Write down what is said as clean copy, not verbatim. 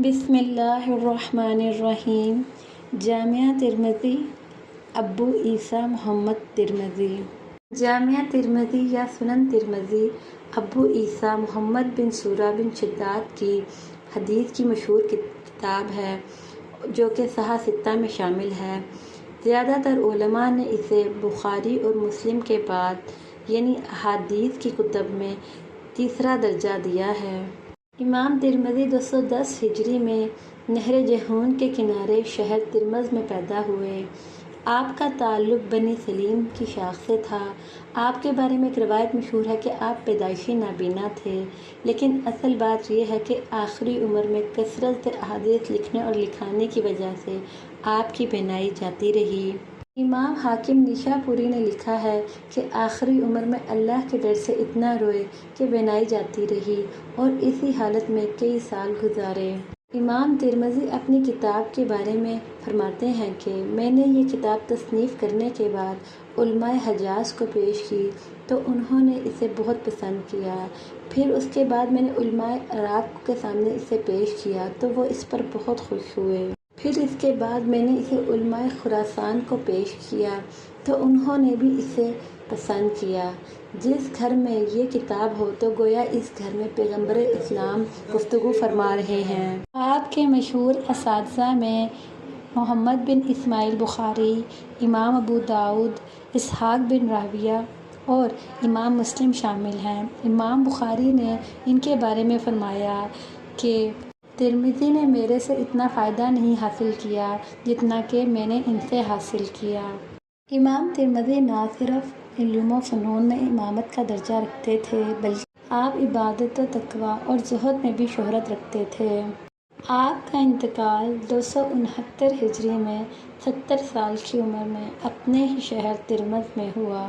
بسم اللہ الرحمن الرحیم۔ جامعہ ترمذی، ابو عیسیٰ محمد ترمذی۔ جامعہ ترمذی یا سنن ترمذی ابو عیسیٰ محمد بن سورہ بن شداد کی حدیث کی مشہور کتاب ہے جو کہ صحاح ستہ میں شامل ہے۔ زیادہ تر علماء نے اسے بخاری اور مسلم کے بعد یعنی احادیث کی کتب میں تیسرا درجہ دیا ہے۔ امام ترمذی 210 ہجری میں نہر جیحون کے کنارے شہر ترمذ میں پیدا ہوئے۔ آپ کا تعلق بنی سلیم کی شاخ سے تھا۔ آپ کے بارے میں ایک روایت مشہور ہے کہ آپ پیدائشی نابینا تھے، لیکن اصل بات یہ ہے کہ آخری عمر میں کثرت سے احادیث لکھنے اور لکھانے کی وجہ سے آپ کی بینائی جاتی رہی۔ امام حاکم نیشاپوری نے لکھا ہے کہ آخری عمر میں اللہ کے ڈر سے اتنا روئے کہ بینائی جاتی رہی اور اسی حالت میں کئی سال گزارے۔ امام ترمذی اپنی کتاب کے بارے میں فرماتے ہیں کہ میں نے یہ کتاب تصنیف کرنے کے بعد علماء حجاز کو پیش کی تو انہوں نے اسے بہت پسند کیا۔ پھر اس کے بعد میں نے علماء عراق کے سامنے اسے پیش کیا تو وہ اس پر بہت خوش ہوئے۔ پھر اس کے بعد میں نے اسے علماء خراسان کو پیش کیا تو انہوں نے بھی اسے پسند کیا۔ جس گھر میں یہ کتاب ہو تو گویا اس گھر میں پیغمبر اسلام گفتگو فرما رہے ہیں۔ آپ کے مشہور اساتذہ میں محمد بن اسماعیل بخاری، امام ابو داؤد، اسحاق بن راہویہ اور امام مسلم شامل ہیں۔ امام بخاری نے ان کے بارے میں فرمایا کہ ترمذی نے میرے سے اتنا فائدہ نہیں حاصل کیا جتنا کہ میں نے ان سے حاصل کیا۔ امام ترمذی نہ صرف علوم و فنون میں امامت کا درجہ رکھتے تھے بلکہ آپ عبادت و تقویٰ اور زہد میں بھی شہرت رکھتے تھے۔ آپ کا انتقال 269 ہجری میں 70 سال کی عمر میں اپنے ہی شہر ترمذ میں ہوا۔